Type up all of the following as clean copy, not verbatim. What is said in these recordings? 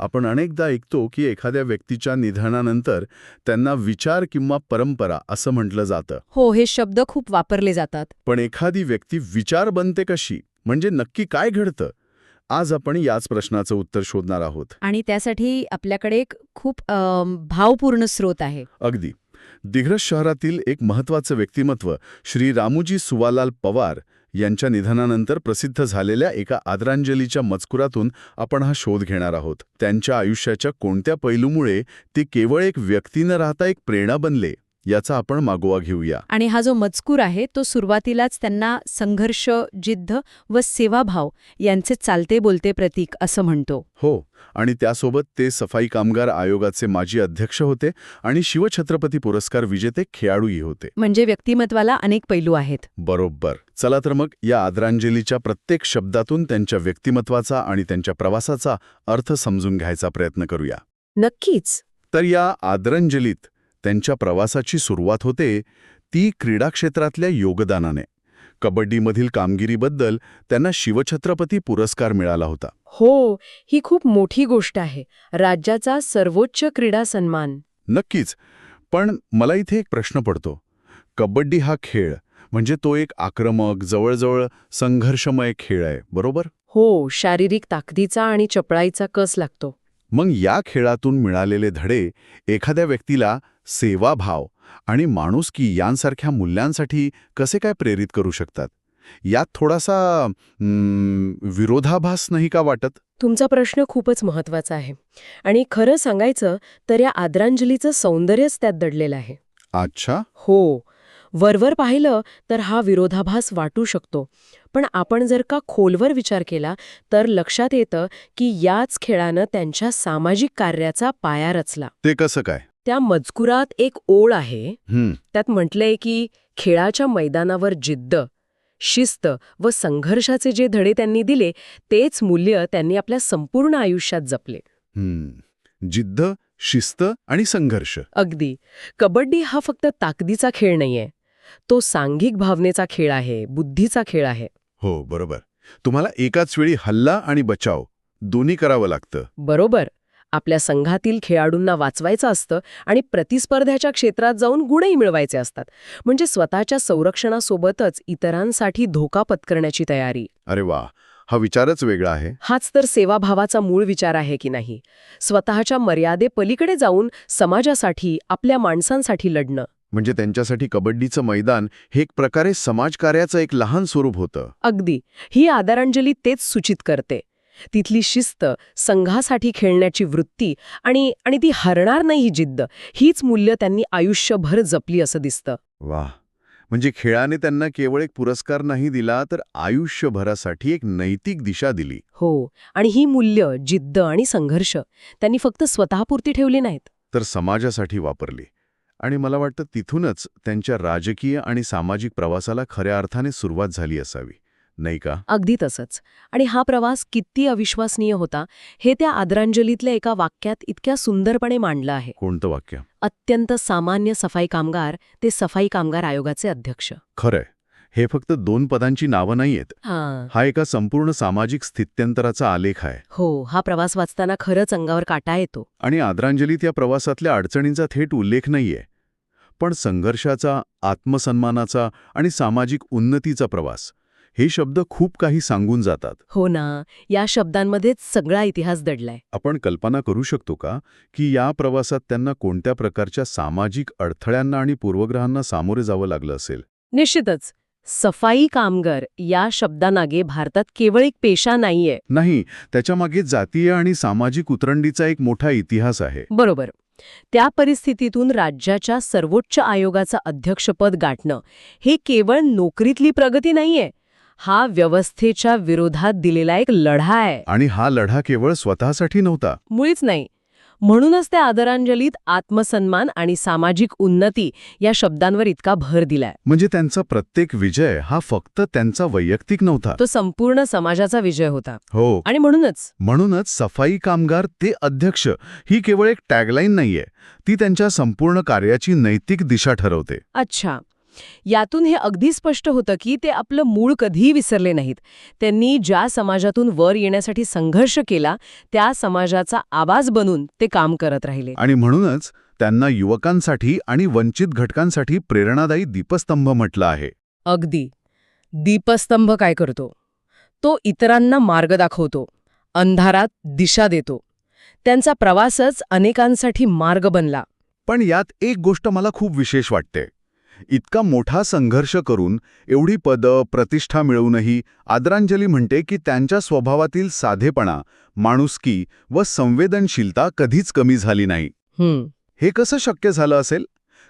आपण अनेकदा ऐकतो की एखाद्या व्यक्तीच्या निधनानंतर त्यांना विचार किंवा परंपरा असं म्हटलं जातं. हो, हे शब्द खूप वापरले जातात. पण एखादी व्यक्ती विचार बनते कशी? म्हणजे नक्की काय घडतं? आज आपण याच प्रश्नाचं उत्तर शोधणार आहोत. आणि त्यासाठी आपल्याकडे एक खूप भावपूर्ण स्रोत आहे. अगदी. दिग्रस शहरातील एक महत्त्वाचं व्यक्तिमत्व श्री रामूजी सुवालाल पवार यांच्या निधनानंतर प्रसिद्ध झालेल्या एका आदरांजलीच्या मजकुरातून आपण हा शोध घेणार आहोत. त्यांच्या आयुष्याच्या कोणत्या पैलूमुळे ते केवळ एक व्यक्ती न राहता एक प्रेरणा बनले याचा आपण मागोवा घेऊया. आणि हा जो मजकूर आहे तो सुरुवातीलाच त्यांना संघर्ष, जिद्द व सेवाभाव यांचे चालते बोलते प्रतीक असं म्हणतो. हो, आणि त्यासोबत ते सफाई कामगार आयोगाचे माजी अध्यक्ष होते आणि शिवछत्रपती पुरस्कार विजेते खेळाडूही होते. म्हणजे व्यक्तिमत्वाला अनेक पैलू आहेत. बरोबर. चला तर मग या आदरांजलीच्या प्रत्येक शब्दातून त्यांच्या व्यक्तिमत्वाचा आणि त्यांच्या प्रवासाचा अर्थ समजून घ्यायचा प्रयत्न करूया. नक्कीच. तर या आदरांजलीत त्यांच्या प्रवासाची सुरुवात होते ती क्रीडा क्षेत्रातल्या योगदानाने. कबड्डीमधील कामगिरीबद्दल त्यांना शिवछत्रपती पुरस्कार मिळाला होता. हो, ही खूप मोठी गोष्ट आहे. राज्याचा सर्वोच्च क्रीडा सन्मान. नक्कीच. पण मला इथे एक प्रश्न पडतो. कबड्डी हा खेळ म्हणजे तो एक आक्रमक, जवळजवळ संघर्षमय खेळ आहे, बरोबर? हो, शारीरिक ताकदीचा आणि चपळाईचा कस लागतो. मग या खेळातून मिळालेले धडे एखाद्या व्यक्तीला सेवाभाव आणि माणुसकी यांसारख्या मूल्यांसाठी कसे काय प्रेरित करू शकतात? यात थोडासा विरोधाभास नाही का वाटत? तुमचा प्रश्न खूपच महत्वाचा आहे आणि खरं सांगायचं तर या आदरांजलीचं सौंदर्यच त्यात दडलेलं आहे. अच्छा. हो, वरवर पाहिलं तर हा विरोधाभास वाटू शकतो, पण आपण जर का खोलवर विचार केला तर लक्षात येतं की याच खेळानं त्यांच्या सामाजिक कार्याचा पाया रचला. ते कसं काय? त्या मजकुरात एक ओळ आहे. त्यात म्हटलंय की खेळाच्या मैदानावर जिद्द, शिस्त व संघर्षाचे जे धडे त्यांनी दिले तेच मूल्य त्यांनी आपल्या संपूर्ण आयुष्यात जपले. जिद्द, शिस्त आणि संघर्ष. अगदी. कबड्डी हा फक्त ताकदीचा खेळ नाहीये, तो सांघिक भावनेचा खेळ आहे, बुद्धीचा खेळ आहे. हो, बरोबर. तुम्हाला एकाच वेळी हल्ला आणि बचाव दोन्ही करावं लागतं. बरोबर. आपल्या संघातील खेळाडूंना वाचवायचं असतं आणि प्रतिस्पर्ध्याच्या क्षेत्रात जाऊन गुणही मिळवायचे असतात. म्हणजे स्वतःच्या संरक्षणासोबतच इतरांसाठी धोका पत्करण्याची तयारी. अरे वा, हा विचारच वेगळा आहे. हाच तर सेवाभावाचा मूळ विचार आहे की नाही? स्वतःच्या मर्यादेपलीकडे जाऊन समाजासाठी, आपल्या माणसांसाठी लढणं. म्हणजे त्यांच्यासाठी कबड्डीचं मैदान हे एक प्रकारे समाजकार्याचं एक लहान स्वरूप होतं. अगदी. ही आदरांजली तेच सूचित करते. तिथली शिस्त, संघासाठी खेळण्याची वृत्ती आणि ती हरणार नाही ही जिद्द, हीच मूल्य त्यांनी आयुष्यभर जपली असं दिसतं. वाह, म्हणजे खेळाने त्यांना केवळ एक पुरस्कार नाही दिला तर आयुष्यभरासाठी एक नैतिक दिशा दिली. हो, आणि ही मूल्य, जिद्द आणि संघर्ष त्यांनी फक्त स्वतःपुरती ठेवली नाहीत, तर समाजासाठी वापरली. आणि मला वाटतं तिथूनच त्यांच्या राजकीय आणि सामाजिक प्रवासाला खऱ्या अर्थाने सुरुवात झाली असावी, नाही का? अगदी तसंच. आणि हा प्रवास किती अविश्वसनीय होता हे त्या आदरांजलीतल्या एका वाक्यात इतक्या सुंदरपणे मांडलं आहे. कोणतं वाक्य? अत्यंत सामान्य सफाई कामगार ते सफाई कामगार आयोगाचे अध्यक्ष. खरंय, हे फक्त 2 पदांची नावं नाहीयेत. हा एका संपूर्ण सामाजिक स्थित्यंतराचा आलेख आहे. हो, हा प्रवास वाचताना खरंच अंगावर काटा येतो. आणि आदरांजलीत या प्रवासातल्या अडचणींचा थेट उल्लेख नाहीये, पण संघर्षाचा, आत्मसन्मानाचा आणि सामाजिक उन्नतीचा प्रवास हे शब्द खूप काही सांगून जातात. हो ना, या शब्दांमध्येच सगळा इतिहास दडलाय. आपण कल्पना करू शकतो का की या प्रवासात त्यांना कोणत्या प्रकारच्या सामाजिक अडथळ्यांना आणि पूर्वग्रहांना सामोरे जावं लागलं असेल? निश्चितच. सफाई कामगार या शब्दामागे भारतात केवळ एक पेशा नाहीये. नाही, त्याच्यामागे जातीय आणि सामाजिक उतरंडीचा एक मोठा इतिहास आहे. बरोबर. त्या परिस्थितीतून राज्याच्या सर्वोच्च आयोगाचं अध्यक्षपद गाठणं हे केवळ नोकरीतली प्रगती नाहीये, हा व्यवस्थेच्या विरोधात दिलेला एक लढा आहे. आणि हा लढा केवळ स्वतःसाठी नव्हता. मुळीच नाही. म्हणूनच त्या आदरांजलीत आत्मसन्मान आणि सामाजिक उन्नती या शब्दांवर इतका भर दिलाय. म्हणजे त्यांचा प्रत्येक विजय हा फक्त त्यांचा वैयक्तिक नव्हता, तो संपूर्ण समाजाचा विजय होता. हो. आणि म्हणूनच सफाई कामगार ते अध्यक्ष ही केवळ एक टॅगलाईन नाहीये, ती त्यांच्या संपूर्ण कार्याची नैतिक दिशा ठरवते. अच्छा, यातून हे अगदी स्पष्ट होतं की ते आपलं मूळ कधीही विसरले नाहीत. त्यांनी ज्या समाजातून वर येण्यासाठी संघर्ष केला त्या समाजाचा आवाज बनून ते काम करत राहिले. आणि म्हणूनच त्यांना युवकांसाठी आणि वंचित घटकांसाठी प्रेरणादायी दीपस्तंभ म्हटलं आहे. अगदी. दीपस्तंभ काय करतो? तो इतरांना मार्ग दाखवतो, अंधारात दिशा देतो. त्यांचा प्रवासच अनेकांसाठी मार्ग बनला. पण यात एक गोष्ट मला खूप विशेष वाटते. इतका मोठा संघर्ष करून एवढी पदं, प्रतिष्ठा मिळवूनही आदरांजली म्हणते की त्यांच्या स्वभावातील साधेपणा, माणुसकी व संवेदनशीलता कधीच कमी झाली नाही. हे कसं शक्य झालं असेल?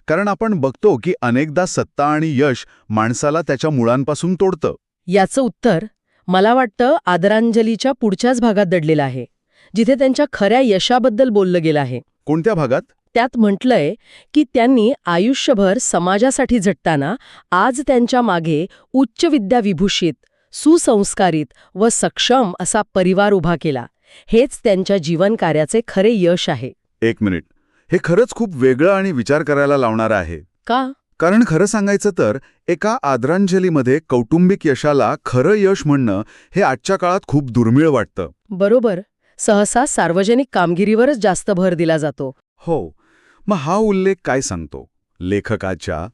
कारण आपण बघतो की अनेकदा सत्ता आणि यश माणसाला त्याच्या मुळांपासून तोडतं. याचं उत्तर मला वाटतं आदरांजलीच्या पुढच्याच भागात दडलेलं आहे, जिथे त्यांच्या खऱ्या यशाबद्दल बोललं गेलं आहे. कोणत्या भागात? त्यात म्हटलंय की त्यांनी आयुष्यभर समाजासाठी झटताना आज त्यांच्या मागे उच्च विद्याविभूषित, सुसंस्कारित व सक्षम असा परिवार उभा केला. हेच त्यांच्या जीवनकार्याचे खरे यश आहे. एक मिनिट. हे खरंच खूप वेगळं आणि विचार करायला लावणारं आहे. का? कारण खरं सांगायचं तर एका आदरांजलीमध्ये कौटुंबिक यशाला खरं यश म्हणणं हे आजच्या काळात खूप दुर्मिळ वाटतं. बरोबर. सहसा सार्वजनिक कामगिरीवरच जास्त भर दिला जातो. हो. मग हा उल्लेख काय सांगतो? लेखकाच्या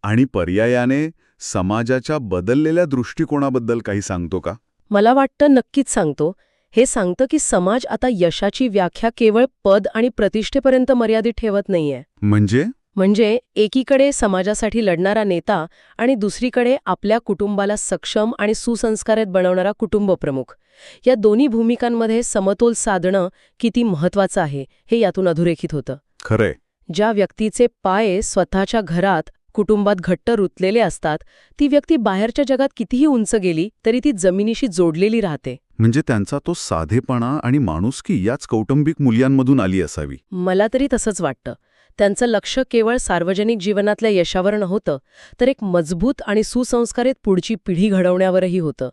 आणि पर्यायाने समाजाच्या बदललेल्या दृष्टिकोनाबद्दल काही सांगतो का? मला वाटतं नक्कीच सांगतो. हे सांगतं की समाज आता यशाची व्याख्या केवळ पद आणि प्रतिष्ठेपर्यंत मर्यादित ठेवत नाहीये. म्हणजे एकीकडे समाजासाठी लढणारा नेता आणि दुसरीकडे आपल्या कुटुंबाला सक्षम आणि सुसंस्कारित बनवणारा कुटुंबप्रमुख. या दोन्ही भूमिकांमध्ये समतोल साधणं किती महत्वाचं आहे हे यातून अधोरेखित होतं. खरंय. ज्या व्यक्तीचे पाय स्वतःच्या घरात, कुटुंबात घट्ट रुतलेले असतात, ती व्यक्ती बाहेरच्या जगात कितीही उंच गेली तरी ती जमिनीशी जोडलेली राहते. म्हणजे त्यांचा तो साधेपणा आणि माणुसकी याच कौटुंबिक मूल्यांमधून आली असावी. मला तरी तसंच वाटतं. त्यांचं लक्ष केवळ सार्वजनिक जीवनातल्या यशावर नव्हतं, तर एक मजबूत आणि सुसंस्कारित पुढची पिढी घडवण्यावरही होतं.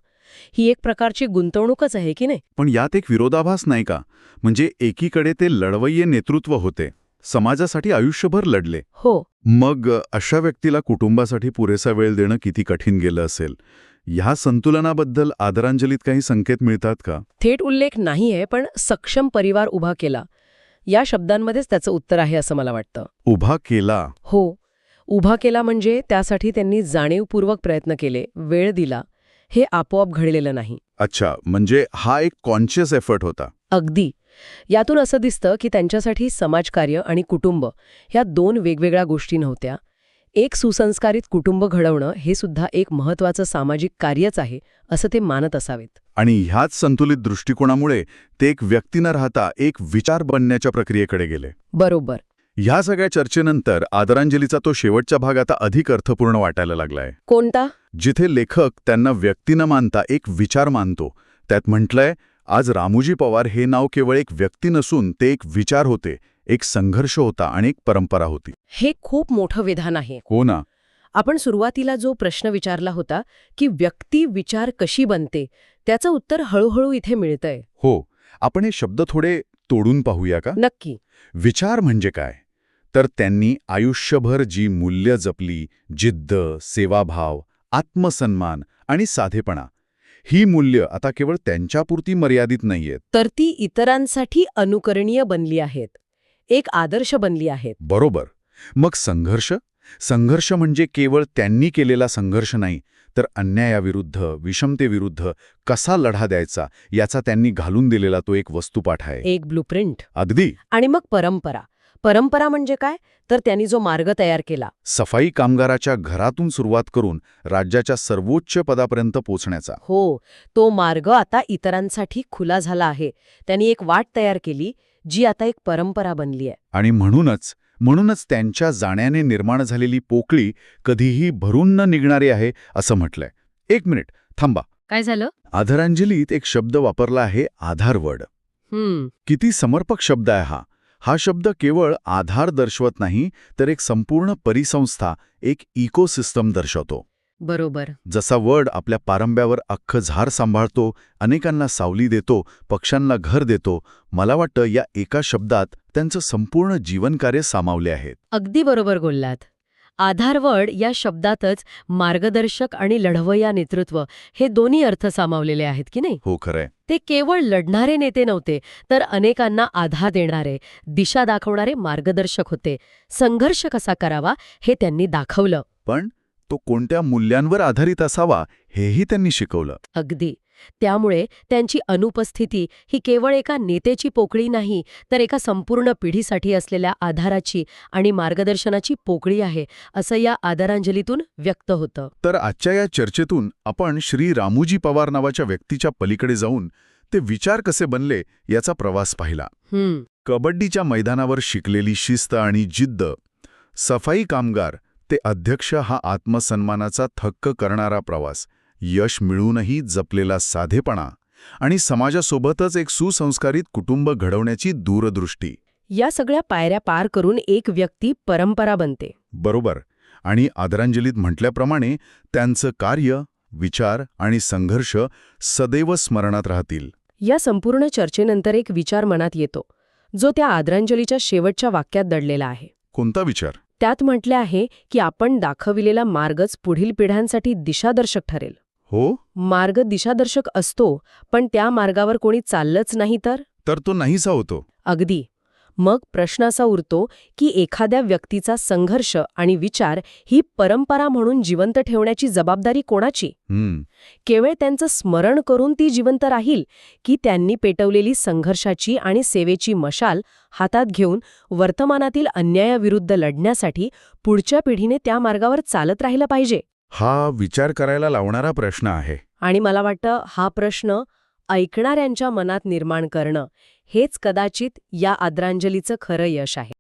ही एक प्रकारची गुंतवणूकच आहे की नाही? पण यात एक विरोधाभास नाही का? म्हणजे एकीकडे ते लढवय्ये नेतृत्व होते, समाजासाठी आयुष्यभर लढले. हो. मग अशा व्यक्तीला कुटुंबासाठी पुरेसा वेळ देणं किती कठीण गेलं असेल. ह्या संतुलनाबद्दल आदरांजलीत काही संकेत मिळतात का? थेट उल्लेख नाहीये, पण सक्षम परिवार उभा केला या शब्दांमध्येच त्याचं उत्तर आहे असं मला वाटतं. उभा केला? हो. उभा केला म्हणजे त्यासाठी त्यांनी जाणीवपूर्वक प्रयत्न केले, वेळ दिला. हे आपोआप घडलेलं नाही. अच्छा, म्हणजे हा एक कॉन्शियस एफर्ट होता. अगदी. यातून असं दिसतं की त्यांच्यासाठी समाजकार्य आणि कुटुंब ह्या दोन वेगवेगळ्या गोष्टी नव्हत्या. एक सुसंस्कारित कुटुंब घडवणं हे सुद्धा एक महत्त्वाचं सामाजिक कार्यच आहे असं ते मानत असावेत. आणि ह्याच संतुलित दृष्टिकोनामुळे ते एक व्यक्ती न राहता एक विचार बनण्याच्या प्रक्रियेकडे गेले. बरोबर. ह्या सगळ्या चर्चेनंतर आदरांजलीचा तो शेवटचा भाग आता अधिक अर्थपूर्ण वाटायला लागलाय. कोणता? जिथे लेखक त्यांना व्यक्ती न मानता एक विचार मानतो. त्यात म्हटलंय, आज रामूजी पवार हे नाव केवळ एक व्यक्ती नसून ते एक विचार होते, एक संघर्ष होता आणि एक परंपरा होती. हे खूप मोठं विधान आहे. हो ना. आपण सुरुवातीला जो प्रश्न विचारला होता की व्यक्ती विचार कशी बनते, त्याचं उत्तर हळूहळू इथे मिळतंय. हो. आपण हे शब्द थोडे तोडून पाहूया का? नक्की. विचार म्हणजे काय? तर त्यांनी आयुष्यभर जी मूल्य जपली, जिद्द, सेवाभाव, आत्मसन्मान आणि साधेपणा, ही मूल्य आता केवळ त्यांच्यापुरती मर्यादित नाहीयेत, तर ती इतरांसाठी अनुकरणीय बनली आहेत, एक आदर्श बनली आहेत. बरोबर. मग संघर्ष? संघर्ष म्हणजे केवळ त्यांनी केलेला संघर्ष नाही, तर अन्यायाविरुद्ध, विषमतेविरुद्ध कसा लढा द्यायचा याचा त्यांनी घालून दिलेला तो एक वस्तुपाठ आहे. एक ब्लूप्रिंट. अगदी. आणि मग परंपरा. परंपरा म्हणजे काय? तर त्यांनी जो मार्ग तयार केला, सफाई कामगाराच्या घरातून सुरुवात करून राज्याच्या सर्वोच्च पदापर्यंत पोचण्याचा. हो, तो मार्ग आता इतरांसाठी खुला झाला आहे. त्यांनी एक वाट तयार केली जी आता एक परंपरा बनली आहे. आणि म्हणूनच त्यांच्या जाण्याने निर्माण झालेली पोकळी कधीही भरून न निघणारी आहे असं म्हटलंय. एक मिनिट थांबा. काय झालं? आदरांजलीत एक शब्द वापरला आहे, आधारवड. किती समर्पक शब्द आहे हा. हा शब्द केवळ आधार दर्शवत नाही, तर एक संपूर्ण परिसंस्था, एक इकोसिस्टम दर्शवतो. बरोबर. जसा वड आपल्या पारंब्यावर अख्खं झाड सांभाळतो, अनेकांना सावली देतो, पक्ष्यांना घर देतो, मला वाटतं या एका शब्दात त्यांचं संपूर्ण जीवनकार्य सामावले आहेत. अगदी बरोबर बोललात. आधारवड या शब्दातच मार्गदर्शक आणि लढवय्या नेतृत्व हे दोन्ही अर्थ सामावलेले आहेत की नाही? हो, खरंय. ते केवळ लढणारे नेते नव्हते, तर अनेकांना आधार देणारे, दिशा दाखवणारे मार्गदर्शक होते. संघर्ष कसा करावा हे त्यांनी दाखवलं. पण तो कोणत्या मूल्यांवर आधारित असावा हेही त्यांनी शिकवलं. अगदी. त्यामुळे त्यांची अनुपस्थिती ही केवळ एका नेत्याची पोकळी नाही, तर एका संपूर्ण पिढीसाठी असलेल्या आधाराची आणि मार्गदर्शनाची पोकळी आहे, असं या आदरांजलीतून व्यक्त होतं. तर आजच्या या चर्चेतून आपण श्री रामूजी पवार नावाच्या व्यक्तीच्या पलीकडे जाऊन ते विचार कसे बनले याचा प्रवास पाहिला. कबड्डीच्या मैदानावर शिकलेली शिस्त आणि जिद्द, सफाई कामगार ते अध्यक्ष हा आत्मसन्मानाचा थक्क करणारा प्रवास, यश मिळूनही जपलेला साधेपणा आणि समाजासोबतच एक सुसंस्कारित कुटुंब घडवण्याची दूरदृष्टी. या सगळ्या पायऱ्या पार करून एक व्यक्ती परंपरा बनते. बरोबर. आणि आदरांजलीत म्हटल्याप्रमाणे त्यांचं कार्य, विचार आणि संघर्ष सदैव स्मरणात राहतील. या संपूर्ण चर्चेनंतर एक विचार मनात येतो, जो त्या आदरांजलीच्या शेवटच्या वाक्यात दडलेला आहे. कोणता विचार? त्यात म्हटले आहे की आपण दाखविलेला मार्गच पुढील पिढ्यांसाठी दिशादर्शक ठरेल. हो? मार्ग दिशादर्शक असतो, पण त्या मार्गावर कोणी चाललंच नाही तर तो नाहीसा होतो. अगदी. मग प्रश्न असा उरतो की एखाद्या व्यक्तीचा संघर्ष आणि विचार ही परंपरा म्हणून जिवंत ठेवण्याची जबाबदारी कोणाची? केवळ त्यांचं स्मरण करून ती जिवंत राहील, की त्यांनी पेटवलेली संघर्षाची आणि सेवेची मशाल हातात घेऊन वर्तमानातील अन्यायाविरुद्ध लढण्यासाठी पुढच्या पिढीने त्या मार्गावर चालत राहिलं पाहिजे? हा विचार करायला लावणारा प्रश्न आहे. आणि मला वाटतं हा प्रश्न ऐकणाऱ्यांच्या मनात निर्माण करणं हेच कदाचित या आदरांजलीचं खरं यश आहे.